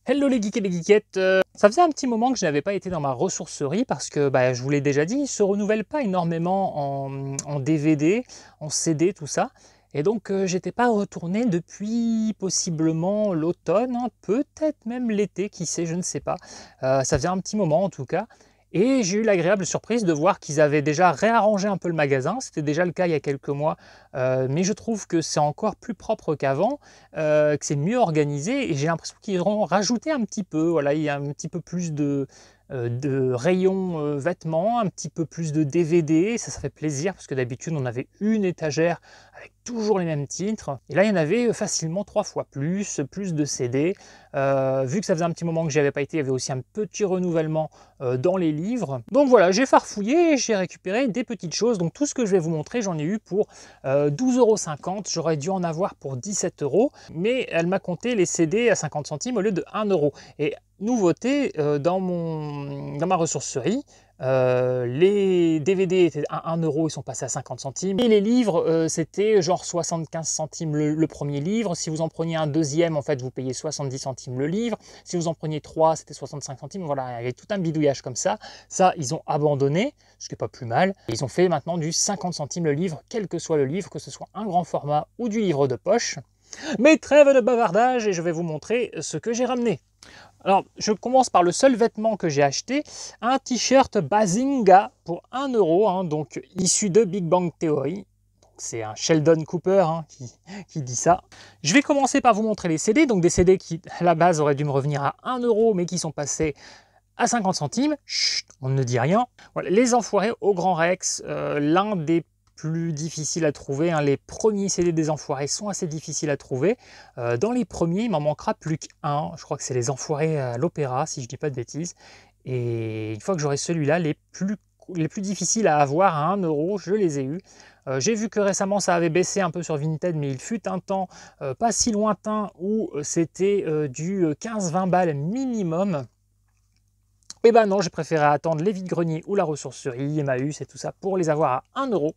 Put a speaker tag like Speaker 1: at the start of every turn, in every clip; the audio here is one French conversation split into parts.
Speaker 1: Hello les geeks et les geekettes, ça faisait un petit moment que je n'avais pas été dans ma ressourcerie parce que, je vous l'ai déjà dit, ils ne se renouvellent pas énormément en DVD, en CD, tout ça. Et donc j'étais pas retourné depuis possiblement l'automne, hein, peut-être même l'été, qui sait, je ne sais pas. Ça faisait un petit moment en tout cas. Et j'ai eu l'agréable surprise de voir qu'ils avaient déjà réarrangé un peu le magasin. C'était déjà le cas il y a quelques mois, mais je trouve que c'est encore plus propre qu'avant, que c'est mieux organisé et j'ai l'impression qu'ils auront rajouté un petit peu. Voilà, il y a un petit peu plus de rayons vêtements, un petit peu plus de DVD. Ça fait plaisir parce que d'habitude on avait une étagère avec toujours les mêmes titres. Et là, il y en avait facilement 3 fois plus de CD. Vu que ça faisait un petit moment que j'y avais pas été, il y avait aussi un petit renouvellement dans les livres. Donc voilà, j'ai farfouillé et j'ai récupéré des petites choses. Donc tout ce que je vais vous montrer, j'en ai eu pour 12,50 €. J'aurais dû en avoir pour 17 €, mais elle m'a compté les CD à 50 centimes au lieu de 1 €. Et nouveauté, dans ma ressourcerie, les DVD étaient à 1 €, ils sont passés à 50 centimes. Et les livres, c'était genre 75 centimes le premier livre. Si vous en preniez un deuxième, en fait, vous payez 70 centimes le livre. Si vous en preniez 3, c'était 65 centimes. Voilà, il y avait tout un bidouillage comme ça. Ça, ils ont abandonné, ce qui n'est pas plus mal. Ils ont fait maintenant du 50 centimes le livre, quel que soit le livre, que ce soit un grand format ou du livre de poche. Mais trêve de bavardage et je vais vous montrer ce que j'ai ramené. Alors, je commence par le seul vêtement que j'ai acheté, un t-shirt Bazinga pour 1 €, hein, donc issu de Big Bang Theory. C'est un Sheldon Cooper qui dit ça. Je vais commencer par vous montrer les CD, donc des CD qui, à la base, auraient dû me revenir à 1 €, mais qui sont passés à 50 centimes. Chut, on ne dit rien. Voilà, les Enfoirés au Grand Rex, l'un des plus difficiles à trouver, hein. Les premiers CD des Enfoirés sont assez difficiles à trouver. Dans les premiers, il m'en manquera plus qu'un. Je crois que c'est les Enfoirés à l'Opéra, si je ne dis pas de bêtises. Et une fois que j'aurai celui-là, les plus difficiles à avoir à 1 €, je les ai eus. J'ai vu que récemment ça avait baissé un peu sur Vinted, mais il fut un temps pas si lointain où c'était du 15-20 balles minimum. Et ben non, j'ai préféré attendre les vides-greniers ou la ressourcerie, Emmaüs et tout ça pour les avoir à 1 €.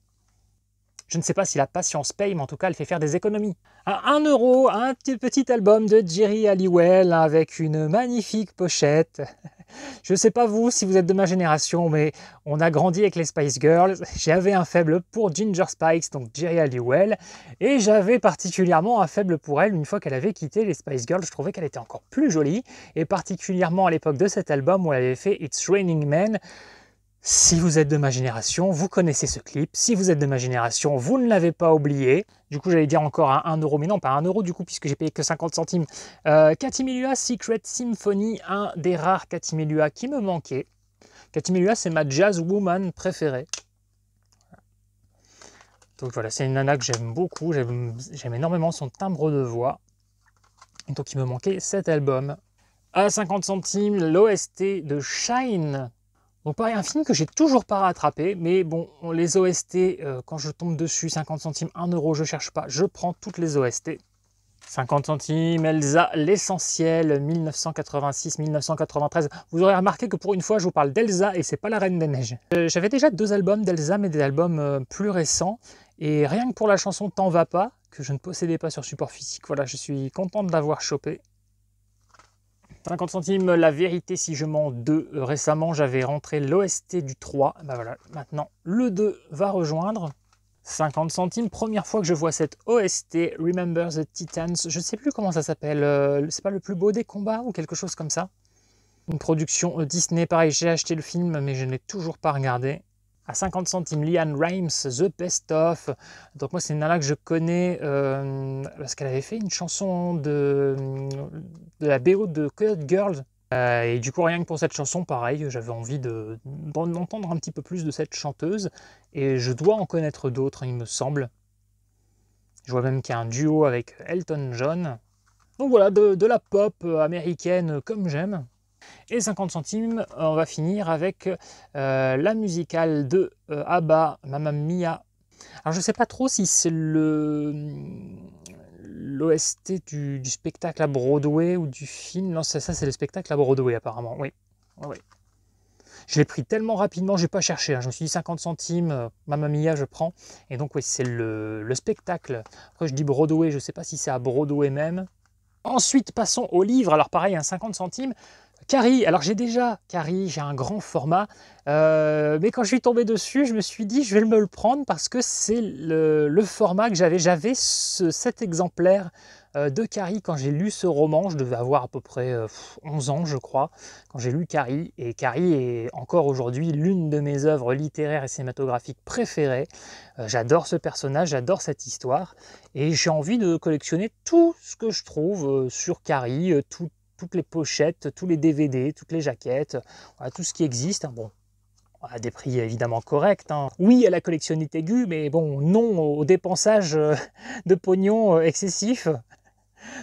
Speaker 1: Je ne sais pas si la patience paye, mais en tout cas, elle fait faire des économies. À 1 €, un petit album de Geri Halliwell avec une magnifique pochette. Je ne sais pas vous, si vous êtes de ma génération, mais on a grandi avec les Spice Girls. J'avais un faible pour Ginger Spice, donc Geri Halliwell, et j'avais particulièrement un faible pour elle une fois qu'elle avait quitté les Spice Girls. Je trouvais qu'elle était encore plus jolie, et particulièrement à l'époque de cet album où elle avait fait It's Raining Men. Si vous êtes de ma génération, vous connaissez ce clip. Si vous êtes de ma génération, vous ne l'avez pas oublié. Du coup, j'allais dire encore à 1 €, mais non, pas 1 € du coup, puisque j'ai payé que 50 centimes. Katy Melua Secret Symphony, un des rares Katy Melua qui me manquait. Katy Melua, c'est ma jazz woman préférée. Donc voilà, c'est une nana que j'aime beaucoup. J'aime énormément son timbre de voix. Et donc, il me manquait cet album. À 50 centimes, l'OST de Shine. Donc pareil, un film que j'ai toujours pas rattrapé, mais bon, les OST, quand je tombe dessus, 50 centimes, 1 €, je cherche pas, je prends toutes les OST. 50 centimes, Elsa, l'essentiel, 1986-1993. Vous aurez remarqué que pour une fois, je vous parle d'Elsa et c'est pas la Reine des Neiges. J'avais déjà 2 albums d'Elsa, mais des albums plus récents. Et rien que pour la chanson T'en vas pas, que je ne possédais pas sur support physique, voilà, je suis content de l'avoir chopé. 50 centimes, La Vérité si je mens 2. Récemment, j'avais rentré l'OST du 3. Ben voilà, maintenant, le 2 va rejoindre. 50 centimes, première fois que je vois cette OST, Remember the Titans. Je ne sais plus comment ça s'appelle. C'est pas Le Plus Beau des Combats ou quelque chose comme ça. Une production Disney. Pareil, j'ai acheté le film, mais je ne l'ai toujours pas regardé. À 50 centimes, LeAnn Rimes, The Best Of. Donc moi, c'est une nana que je connais parce qu'elle avait fait une chanson de la BO de Code Girls. Et du coup, rien que pour cette chanson, pareil, j'avais envie d'en entendre un petit peu plus de cette chanteuse. Et je dois en connaître d'autres, il me semble. Je vois même qu'il y a un duo avec Elton John. Donc voilà, de la pop américaine comme j'aime. Et 50 centimes, on va finir avec la musicale de ABBA, Mamma Mia. Alors je ne sais pas trop si c'est l'OST du spectacle à Broadway ou du film. Non, ça c'est le spectacle à Broadway apparemment, oui. Oui. Je l'ai pris tellement rapidement, j'ai pas cherché, hein. Je me suis dit 50 centimes, Mamma Mia, je prends. Et donc oui, c'est le spectacle. Après je dis Broadway, je sais pas si c'est à Broadway même. Ensuite, passons au livre. Alors pareil, un 50 centimes. Carrie, alors j'ai déjà Carrie, j'ai un grand format, mais quand je suis tombé dessus, je me suis dit je vais me le prendre parce que c'est le format que j'avais. J'avais cet exemplaire de Carrie quand j'ai lu ce roman. Je devais avoir à peu près 11 ans, je crois, quand j'ai lu Carrie. Et Carrie est encore aujourd'hui l'une de mes œuvres littéraires et cinématographiques préférées. J'adore ce personnage, j'adore cette histoire. Et j'ai envie de collectionner tout ce que je trouve sur Carrie, toutes les pochettes, tous les DVD, toutes les jaquettes, voilà, tout ce qui existe. Bon, à des prix évidemment corrects, hein. Oui à la collectionnite aiguë, mais bon, non au dépensage de pognon excessif.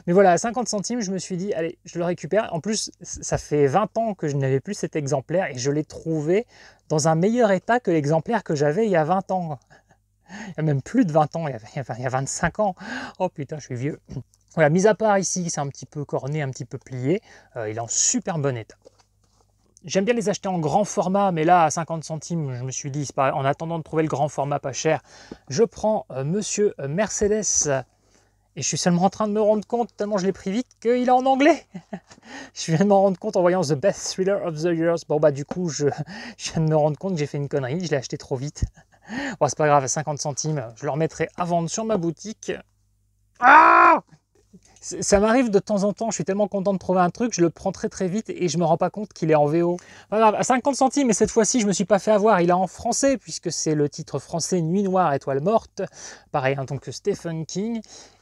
Speaker 1: Mais voilà, à 50 centimes, je me suis dit, allez, je le récupère. En plus, ça fait 20 ans que je n'avais plus cet exemplaire et je l'ai trouvé dans un meilleur état que l'exemplaire que j'avais il y a 20 ans. Il y a même plus de 20 ans, il y a 25 ans. Oh putain, je suis vieux. Voilà, mis à part ici, c'est un petit peu corné, un petit peu plié, il est en super bon état. J'aime bien les acheter en grand format, mais là, à 50 centimes, je me suis dit, en attendant de trouver le grand format pas cher, je prends Monsieur Mercedes, et je suis seulement en train de me rendre compte, tellement je l'ai pris vite, qu'il est en anglais. Je viens de m'en rendre compte en voyant The Best Thriller of the Years. Bon bah du coup, je viens de me rendre compte que j'ai fait une connerie, je l'ai acheté trop vite. Bon, c'est pas grave, à 50 centimes, je le remettrai à vendre sur ma boutique. Ah! Ça m'arrive de temps en temps, je suis tellement content de trouver un truc, je le prends très vite et je me rends pas compte qu'il est en VO. Pas grave, à 50 centimes, mais cette fois-ci je me suis pas fait avoir, il est en français puisque c'est le titre français Nuit Noire, Étoile Morte, pareil, hein, donc Stephen King.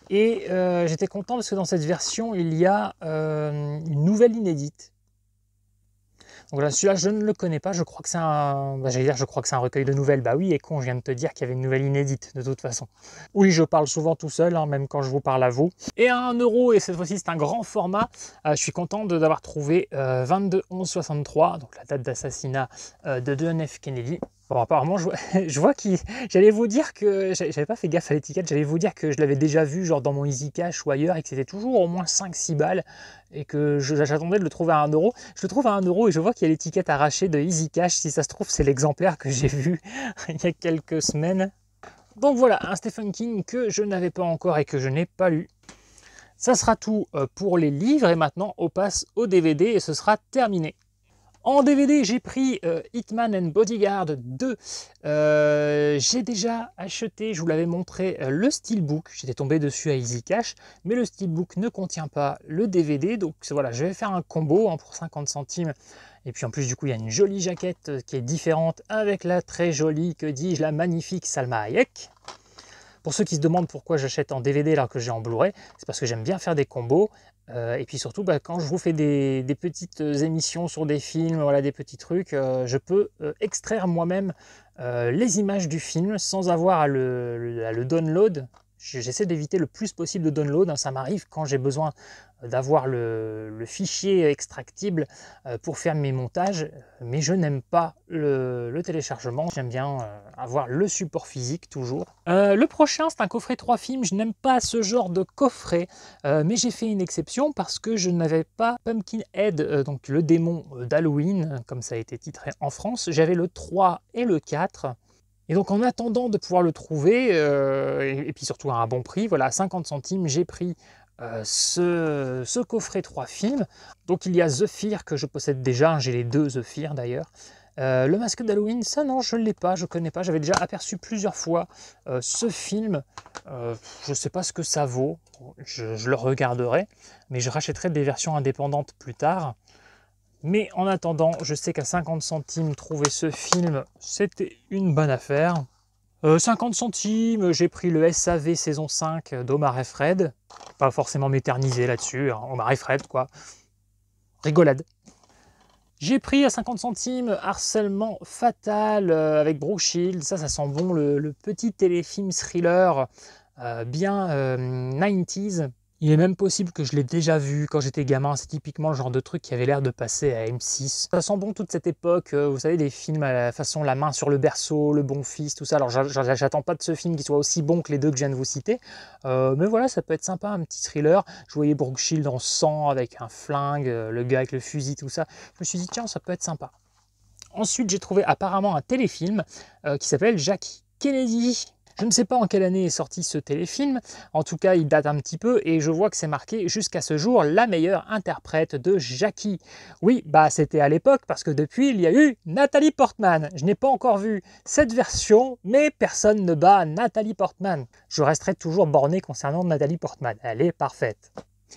Speaker 1: Et j'étais content parce que dans cette version il y a une nouvelle inédite. Donc là, celui-là, je ne le connais pas, je crois que c'est un... Bah, j'allais dire, je crois que c'est un recueil de nouvelles. Bah oui, et con, je viens de te dire qu'il y avait une nouvelle inédite, de toute façon. Oui, je parle souvent tout seul, hein, même quand je vous parle à vous. Et à 1 euro, et cette fois-ci, c'est un grand format. Je suis content d'avoir trouvé 22-11-63, donc la date d'assassinat de John F. Kennedy. Bon, apparemment, je vois qu'il... J'allais vous dire que... J'avais pas fait gaffe à l'étiquette, j'allais vous dire que je l'avais déjà vu, genre dans mon Easy Cash ou ailleurs, et que c'était toujours au moins 5-6 balles, et que j'attendais de le trouver à 1 euro. Je le trouve à 1 euro, et je vois qu'il y a l'étiquette arrachée de Easy Cash. Si ça se trouve, c'est l'exemplaire que j'ai vu il y a quelques semaines. Donc voilà, un Stephen King que je n'avais pas encore et que je n'ai pas lu. Ça sera tout pour les livres, et maintenant, on passe au DVD, et ce sera terminé. En DVD, j'ai pris Hitman and Bodyguard 2. J'ai déjà acheté, je vous l'avais montré, le Steelbook. J'étais tombé dessus à Easy Cash, mais le Steelbook ne contient pas le DVD. Donc voilà, je vais faire un combo, hein, pour 50 centimes. Et puis en plus, du coup, il y a une jolie jaquette qui est différente avec la très jolie, que dis-je, la magnifique Salma Hayek. Pour ceux qui se demandent pourquoi j'achète en DVD alors que j'ai en Blu-ray, c'est parce que j'aime bien faire des combos. Et puis surtout, quand je vous fais des petites émissions sur des films, voilà, des petits trucs, je peux extraire moi-même les images du film sans avoir à le download. J'essaie d'éviter le plus possible de download, hein. Ça m'arrive quand j'ai besoin d'avoir le fichier extractible pour faire mes montages, mais je n'aime pas le téléchargement. J'aime bien avoir le support physique toujours. Le prochain, c'est un coffret 3 films. Je n'aime pas ce genre de coffret, mais j'ai fait une exception parce que je n'avais pas Pumpkinhead, donc le démon d'Halloween, comme ça a été titré en France. J'avais le 3 et le 4. Et donc en attendant de pouvoir le trouver, et puis surtout à un bon prix, voilà, à 50 centimes, j'ai pris ce coffret 3 films. Donc il y a The Fear que je possède déjà, j'ai les deux The Fear d'ailleurs. Le Masque d'Halloween, ça non, je ne l'ai pas, je ne connais pas, j'avais déjà aperçu plusieurs fois ce film. Je ne sais pas ce que ça vaut, je le regarderai, mais je rachèterai des versions indépendantes plus tard. Mais en attendant, je sais qu'à 50 centimes, trouver ce film, c'était une bonne affaire. 50 centimes, j'ai pris le SAV saison 5 d'Omar et Fred. Pas forcément m'éterniser là-dessus, hein, Omar et Fred, quoi. Rigolade. J'ai pris à 50 centimes Harcèlement fatal avec Brooke Shields. Ça sent bon, le petit téléfilm thriller bien 90s. Il est même possible que je l'ai déjà vu quand j'étais gamin. C'est typiquement le genre de truc qui avait l'air de passer à M6. Ça sent bon toute cette époque, vous savez, des films à la façon La main sur le berceau, Le bon fils, tout ça. Alors j'attends pas de ce film qui soit aussi bon que les deux que je viens de vous citer. Mais voilà, ça peut être sympa, un petit thriller. Je voyais Brooke Shields en sang avec un flingue, le gars avec le fusil, tout ça. Je me suis dit, tiens, ça peut être sympa. Ensuite, j'ai trouvé apparemment un téléfilm qui s'appelle Jackie Kennedy. Je ne sais pas en quelle année est sorti ce téléfilm, en tout cas il date un petit peu et je vois que c'est marqué jusqu'à ce jour la meilleure interprète de Jackie. Oui, bah c'était à l'époque parce que depuis il y a eu Nathalie Portman. Je n'ai pas encore vu cette version, mais personne ne bat Nathalie Portman. Je resterai toujours borné concernant Nathalie Portman, elle est parfaite.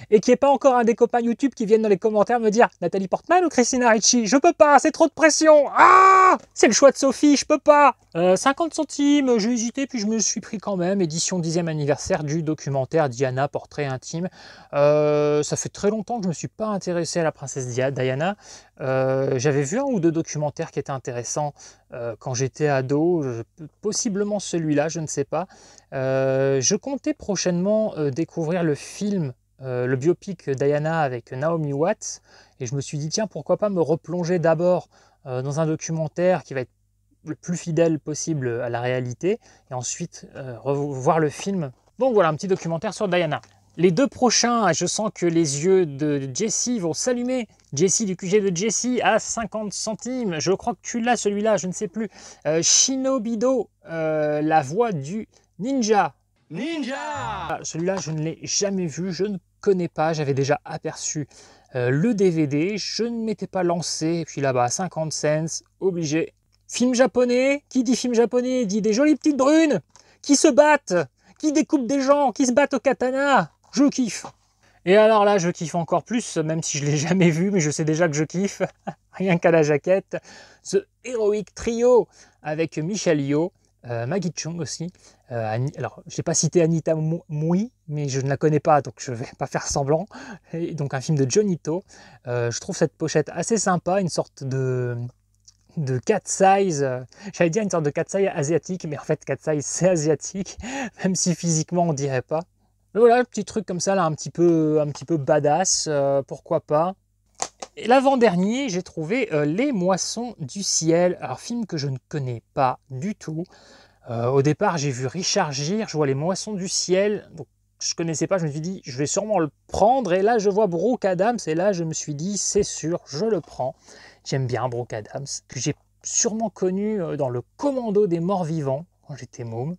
Speaker 1: Et qu'il n'y ait pas encore un des copains YouTube qui viennent dans les commentaires me dire Nathalie Portman ou Christina Ricci, je peux pas, c'est trop de pression. Ah, c'est le choix de Sophie, je peux pas. 50 centimes, j'ai hésité puis je me suis pris quand même. Édition 10e anniversaire du documentaire Diana, portrait intime. Ça fait très longtemps que je me suis pas intéressé à la princesse Diana. J'avais vu un ou deux documentaires qui étaient intéressants quand j'étais ado, possiblement celui-là, je ne sais pas. Je comptais prochainement découvrir le film, le biopic Diana avec Naomi Watts, et je me suis dit tiens, pourquoi pas me replonger d'abord dans un documentaire qui va être le plus fidèle possible à la réalité, et ensuite revoir le film. Donc voilà, un petit documentaire sur Diana. Les deux prochains, je sens que les yeux de Jessie vont s'allumer. Jessie du QG de Jessie à 50 centimes. Je crois que tu l'as celui-là, je ne sais plus. Shinobido, la voix du ninja. Ninja! Celui-là, je ne l'ai jamais vu, je ne connais pas. J'avais déjà aperçu le DVD, je ne m'étais pas lancé. Et puis là-bas, 50 cents, obligé. Film japonais, qui dit film japonais dit des jolies petites brunes qui se battent, qui découpent des gens, qui se battent au katana. Je kiffe. Et alors là, je kiffe encore plus, même si je ne l'ai jamais vu, mais je sais déjà que je kiffe, rien qu'à la jaquette. The Heroic Trio avec Michelle Yeoh, Maggie Cheung aussi. Alors, je n'ai pas cité Anita Mui, mais je ne la connais pas, donc je ne vais pas faire semblant. Et donc un film de Johnny To. Je trouve cette pochette assez sympa, une sorte de cat size, j'allais dire une sorte de cat size asiatique, mais en fait cat size c'est asiatique, même si physiquement on dirait pas. Mais voilà, petit truc comme ça là, un petit peu badass, pourquoi pas. Et l'avant-dernier, j'ai trouvé Les Moissons du Ciel, alors film que je ne connais pas du tout. Au départ j'ai vu Richard Gere, je vois Les Moissons du Ciel, donc je connaissais pas, je me suis dit je vais sûrement le prendre, et là je vois Brooke Adams, et là je me suis dit c'est sûr, je le prends. J'aime bien Brooke Adams, que j'ai sûrement connu dans le Commando des morts vivants, quand j'étais môme,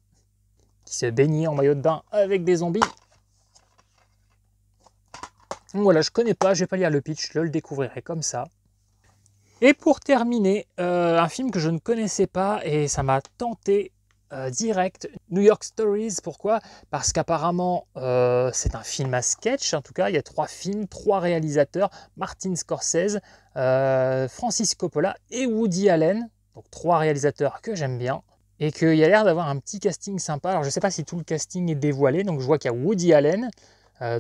Speaker 1: qui se baignait en maillot de bain avec des zombies. Donc voilà, je connais pas, je vais pas lire le pitch, je le découvrirai comme ça. Et pour terminer, un film que je ne connaissais pas et ça m'a tenté direct, New York Stories. Pourquoi? Parce qu'apparemment c'est un film à sketch, en tout cas il y a 3 films, 3 réalisateurs, Martin Scorsese, Francis Coppola et Woody Allen, donc 3 réalisateurs que j'aime bien, et qu'il y a l'air d'avoir un petit casting sympa. Alors je ne sais pas si tout le casting est dévoilé, donc je vois qu'il y a Woody Allen,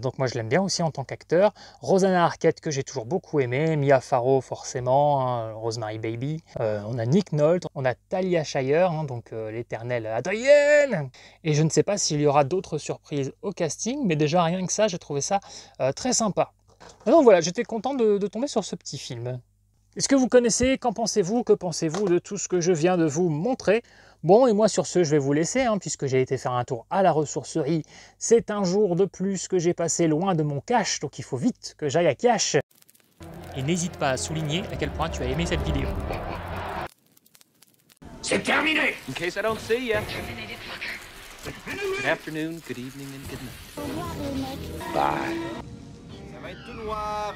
Speaker 1: donc moi je l'aime bien aussi en tant qu'acteur, Rosanna Arquette que j'ai toujours beaucoup aimé, Mia Farrow forcément, hein, Rosemary Baby, on a Nick Nolte, on a Talia Shire, hein, donc l'éternelle Adrienne, et je ne sais pas s'il y aura d'autres surprises au casting, mais déjà rien que ça, j'ai trouvé ça très sympa. Donc voilà, j'étais content de tomber sur ce petit film. Est-ce que vous connaissez? Qu'en pensez-vous? Que pensez-vous de tout ce que je viens de vous montrer? Bon, et moi sur ce, je vais vous laisser, hein, puisque j'ai été faire un tour à la ressourcerie. C'est un jour de plus que j'ai passé loin de mon cache, donc il faut vite que j'aille à cache. Et n'hésite pas à souligner à quel point tu as aimé cette vidéo.
Speaker 2: C'est terminé!
Speaker 3: In case I don't see ya. Good afternoon, good evening, and good night.
Speaker 2: Bye.
Speaker 3: Ça va être tout noir.